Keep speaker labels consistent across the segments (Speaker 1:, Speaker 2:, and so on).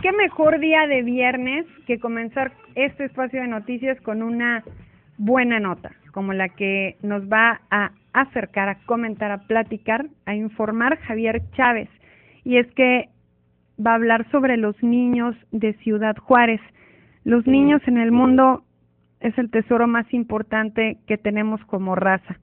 Speaker 1: qué mejor día de viernes que comenzar este espacio de noticias con una buena nota, como la que nos va a acercar, a comentar, a platicar, a informar Javier Chávez. Y es que va a hablar sobre los niños de Ciudad Juárez. Los niños en el mundo es el tesoro más importante que tenemos como raza.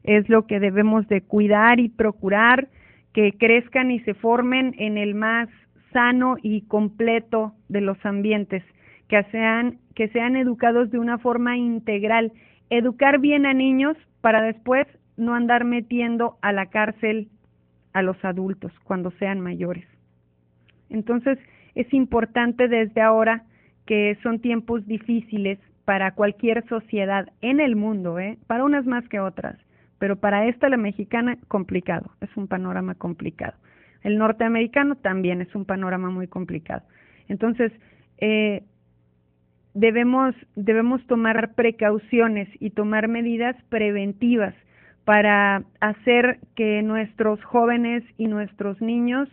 Speaker 1: Es lo que debemos de cuidar y procurar, que crezcan y se formen en el más sano y completo de los ambientes, que sean educados de una forma integral, educar bien a niños para después no andar metiendo a la cárcel a los adultos cuando sean mayores. Entonces, es importante desde ahora, que son tiempos difíciles para cualquier sociedad en el mundo, para unas más que otras, pero para esta, la mexicana, complicado, es un panorama complicado. El norteamericano también es un panorama muy complicado. Entonces, debemos tomar precauciones y tomar medidas preventivas para hacer que nuestros jóvenes y nuestros niños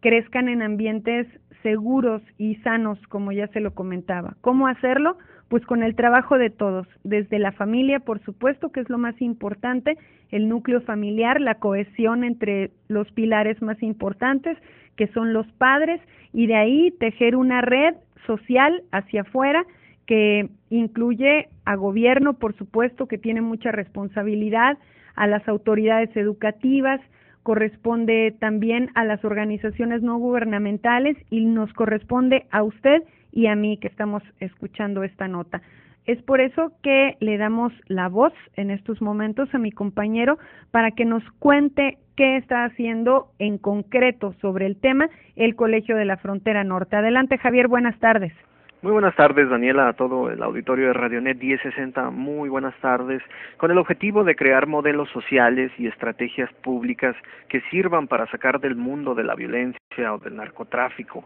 Speaker 1: crezcan en ambientes seguros y sanos, como ya se lo comentaba. ¿Cómo hacerlo? Pues con el trabajo de todos, desde la familia, por supuesto, que es lo más importante, el núcleo familiar, la cohesión entre los pilares más importantes, que son los padres, y de ahí tejer una red social hacia afuera, que incluye a gobierno, por supuesto, que tiene mucha responsabilidad, a las autoridades educativas, corresponde también a las organizaciones no gubernamentales y nos corresponde a usted y a mí que estamos escuchando esta nota. Es por eso que le damos la voz en estos momentos a mi compañero para que nos cuente qué está haciendo en concreto sobre el tema el Colegio de la Frontera Norte. Adelante, Javier, buenas tardes.
Speaker 2: Muy buenas tardes, Daniela, a todo el auditorio de Radionet 1060, muy buenas tardes, con el objetivo de crear modelos sociales y estrategias públicas que sirvan para sacar del mundo de la violencia o del narcotráfico,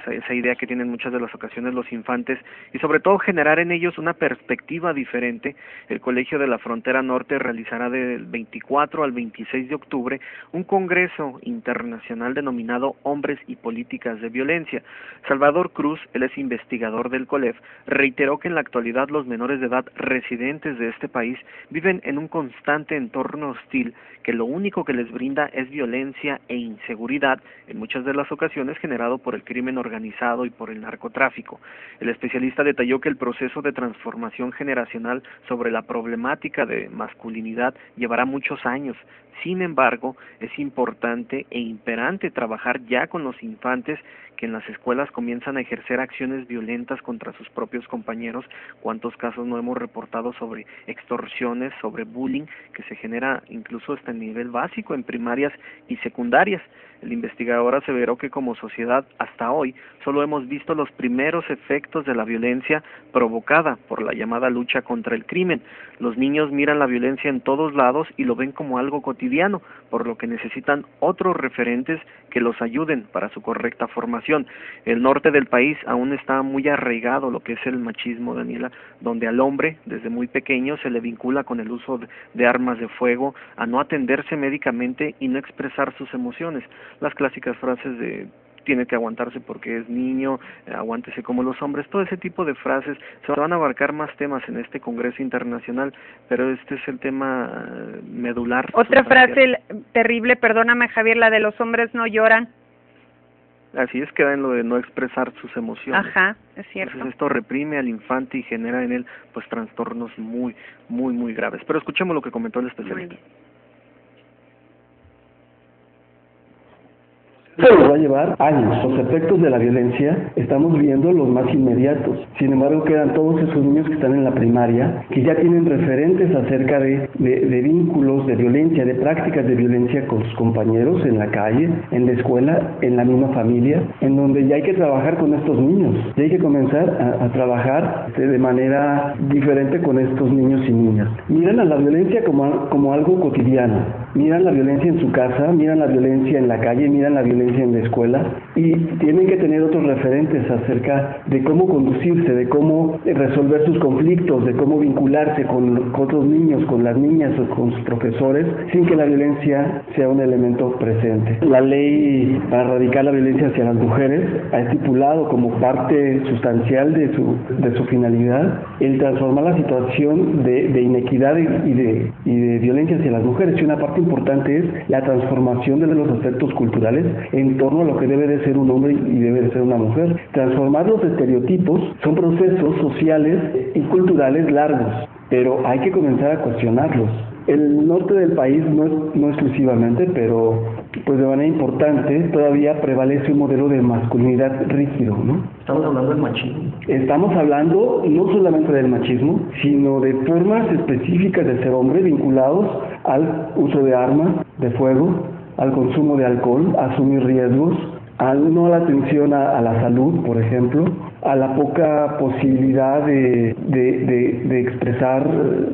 Speaker 2: esa idea que tienen muchas de las ocasiones los infantes, y sobre todo generar en ellos una perspectiva diferente. El Colegio de la Frontera Norte realizará del 24 al 26 de octubre un congreso internacional denominado Hombres y Políticas de Violencia. Salvador Cruz, él es investigador del COLEF, reiteró que en la actualidad los menores de edad residentes de este país viven en un constante entorno hostil que lo único que les brinda es violencia e inseguridad, en muchas de las ocasiones generado por el crimen organizado y por el narcotráfico. El especialista detalló que el proceso de transformación generacional sobre la problemática de masculinidad llevará muchos años. Sin embargo, es importante e imperante trabajar ya con los infantes que en las escuelas comienzan a ejercer acciones violentas contra sus propios compañeros. ¿Cuántos casos no hemos reportado sobre extorsiones, sobre bullying, que se genera incluso hasta el nivel básico en primarias y secundarias? El investigador aseveró que como sociedad hasta hoy solo hemos visto los primeros efectos de la violencia provocada por la llamada lucha contra el crimen. Los niños miran la violencia en todos lados y lo ven como algo cotidiano, por lo que necesitan otros referentes que los ayuden para su correcta formación. El norte del país aún está muy arraigado lo que es el machismo, Daniela, donde al hombre desde muy pequeño se le vincula con el uso de armas de fuego, a no atenderse médicamente y no expresar sus emociones. Las clásicas frases de tiene que aguantarse porque es niño, aguántese como los hombres, todo ese tipo de frases. Se van a abarcar más temas en este Congreso Internacional, pero este es el tema medular.
Speaker 1: Otra frase terrible, perdóname, Javier, la de los hombres no lloran.
Speaker 2: Así es, queda en lo de no expresar sus emociones.
Speaker 1: Ajá, es cierto.
Speaker 2: Entonces esto reprime al infante y genera en él pues trastornos muy graves. Pero escuchemos lo que comentó el especialista.
Speaker 3: Esto nos va a llevar años. Los efectos de la violencia estamos viendo los más inmediatos. Sin embargo, quedan todos esos niños que están en la primaria, que ya tienen referentes acerca de vínculos de violencia, de prácticas de violencia con sus compañeros en la calle, en la escuela, en la misma familia, en donde ya hay que trabajar con estos niños. Ya hay que comenzar a trabajar de manera diferente con estos niños y niñas. Miran a la violencia como algo cotidiano. Miran la violencia en su casa, miran la violencia en la calle, miran la violencia en la escuela y tienen que tener otros referentes acerca de cómo conducirse, de cómo resolver sus conflictos, de cómo vincularse con otros niños, con las niñas o con sus profesores, sin que la violencia sea un elemento presente. La ley para erradicar la violencia hacia las mujeres ha estipulado como parte sustancial de su finalidad el transformar la situación de inequidad y de violencia hacia las mujeres, y una parte importante es la transformación de los aspectos culturales en torno a lo que debe de ser un hombre y debe de ser una mujer. Transformar los estereotipos son procesos sociales y culturales largos, pero hay que comenzar a cuestionarlos. El norte del país, no exclusivamente, pero pues de manera importante, todavía prevalece un modelo de masculinidad rígido, ¿no?
Speaker 4: Estamos hablando del machismo.
Speaker 3: Estamos hablando no solamente del machismo, sino de formas específicas de ser hombre vinculados al uso de armas de fuego, al consumo de alcohol, a asumir riesgos, no a la atención a la salud, por ejemplo, a la poca posibilidad de expresar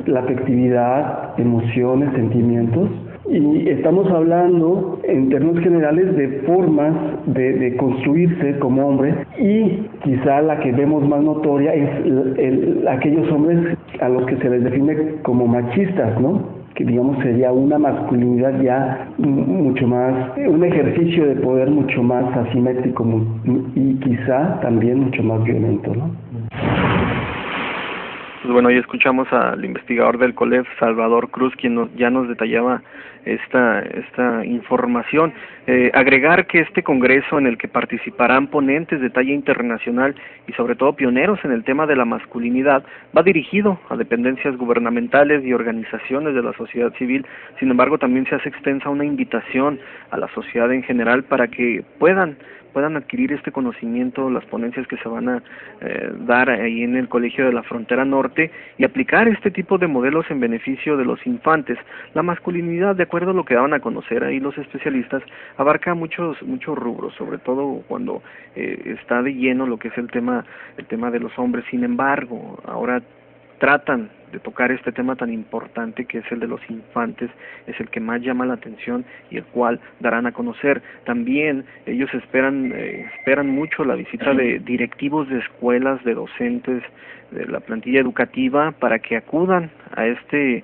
Speaker 3: la afectividad, emociones, sentimientos. Y estamos hablando en términos generales de formas de construirse como hombre, y quizá la que vemos más notoria es aquellos hombres a los que se les define como machistas, ¿no? Que digamos sería una masculinidad ya mucho más, un ejercicio de poder mucho más asimétrico y quizá también mucho más violento, ¿no?
Speaker 2: Pues bueno, hoy escuchamos al investigador del COLEF, Salvador Cruz, quien ya nos detallaba esta información. Agregar que este congreso, en el que participarán ponentes de talla internacional y sobre todo pioneros en el tema de la masculinidad, va dirigido a dependencias gubernamentales y organizaciones de la sociedad civil. Sin embargo, también se hace extensa una invitación a la sociedad en general para que puedan adquirir este conocimiento, las ponencias que se van a dar ahí en el Colegio de la Frontera Norte, y aplicar este tipo de modelos en beneficio de los infantes. La masculinidad, de acuerdo a lo que daban a conocer ahí los especialistas, abarca muchos rubros, sobre todo cuando está de lleno lo que es el tema de los hombres. Sin embargo, ahora tratan de tocar este tema tan importante que es el de los infantes, es el que más llama la atención y el cual darán a conocer. También ellos esperan mucho la visita de directivos de escuelas, de docentes, de la plantilla educativa, para que acudan a este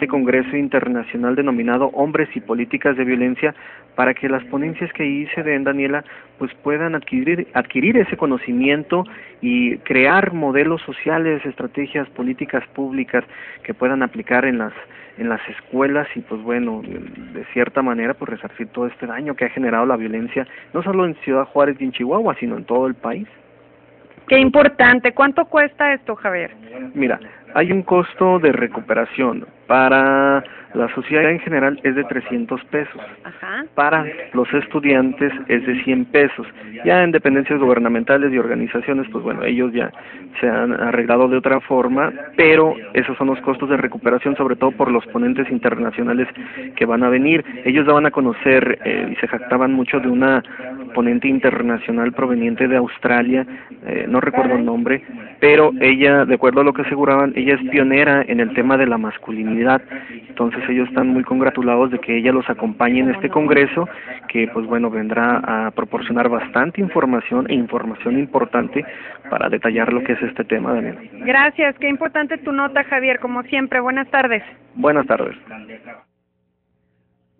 Speaker 2: congreso internacional denominado Hombres y Políticas de Violencia, para que las ponencias que ahí se den, Daniela, pues puedan adquirir ese conocimiento y crear modelos sociales, estrategias políticas públicas que puedan aplicar en las escuelas, y pues bueno, de cierta manera pues resarcir todo este daño que ha generado la violencia, no solo en Ciudad Juárez y en Chihuahua, sino en todo el país.
Speaker 1: Qué importante. ¿Cuánto cuesta esto, Javier?
Speaker 2: Mira, hay un costo de recuperación. Para la sociedad en general es de 300 pesos.
Speaker 1: Ajá.
Speaker 2: Para los estudiantes es de 100 pesos. Ya en dependencias gubernamentales y organizaciones, pues bueno, ellos ya se han arreglado de otra forma, pero esos son los costos de recuperación, sobre todo por los ponentes internacionales que van a venir. Ellos daban a conocer y se jactaban mucho de una ponente internacional proveniente de Australia, no recuerdo el nombre, pero ella, de acuerdo a lo que aseguraban, ella es pionera en el tema de la masculinidad. Entonces ellos están muy congratulados de que ella los acompañe en este congreso, que pues bueno, vendrá a proporcionar bastante información importante para detallar lo que es este tema, Daniel.
Speaker 1: Gracias, qué importante tu nota, Javier, como siempre. Buenas tardes.
Speaker 2: Buenas tardes.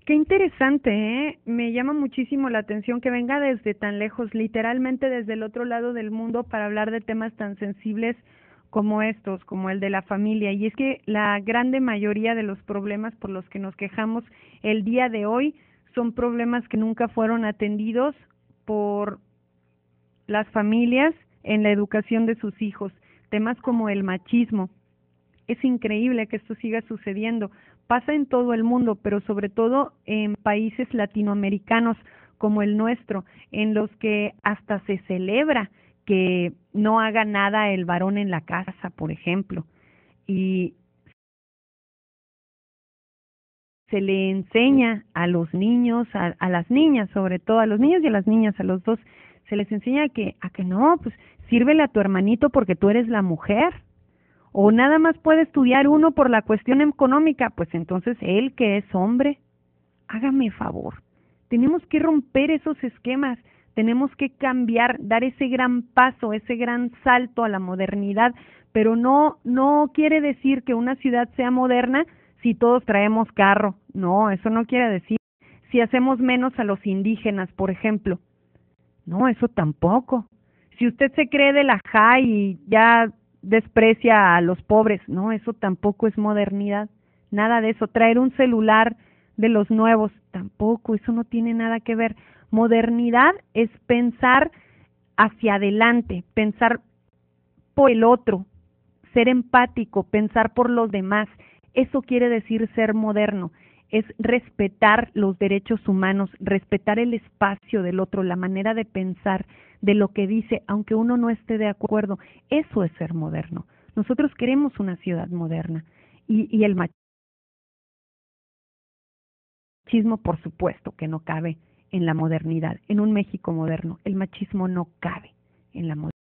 Speaker 1: Qué interesante, ¿eh? Me llama muchísimo la atención que venga desde tan lejos, literalmente desde el otro lado del mundo, para hablar de temas tan sensibles como estos, como el de la familia. Y es que la grande mayoría de los problemas por los que nos quejamos el día de hoy son problemas que nunca fueron atendidos por las familias en la educación de sus hijos. Temas como el machismo. Es increíble que esto siga sucediendo. Pasa en todo el mundo, pero sobre todo en países latinoamericanos como el nuestro, en los que hasta se celebra que no haga nada el varón en la casa, por ejemplo, y se le enseña a los niños, a las niñas, sobre todo a los niños y a las niñas, a los dos, se les enseña a que no, pues sírvele a tu hermanito porque tú eres la mujer, o nada más puede estudiar uno por la cuestión económica, pues entonces él que es hombre, hágame favor, tenemos que romper esos esquemas. Tenemos que cambiar, dar ese gran paso, ese gran salto a la modernidad, pero no quiere decir que una ciudad sea moderna si todos traemos carro. No, eso no quiere decir. Si hacemos menos a los indígenas, por ejemplo. No, eso tampoco. Si usted se cree de la JAI y ya desprecia a los pobres, no, eso tampoco es modernidad. Nada de eso. Traer un celular de los nuevos, tampoco, eso no tiene nada que ver. Modernidad es pensar hacia adelante, pensar por el otro, ser empático, pensar por los demás. Eso quiere decir ser moderno, es respetar los derechos humanos, respetar el espacio del otro, la manera de pensar, de lo que dice, aunque uno no esté de acuerdo. Eso es ser moderno. Nosotros queremos una ciudad moderna y el machismo, por supuesto, que no cabe en la modernidad. En un México moderno, el machismo no cabe en la modernidad.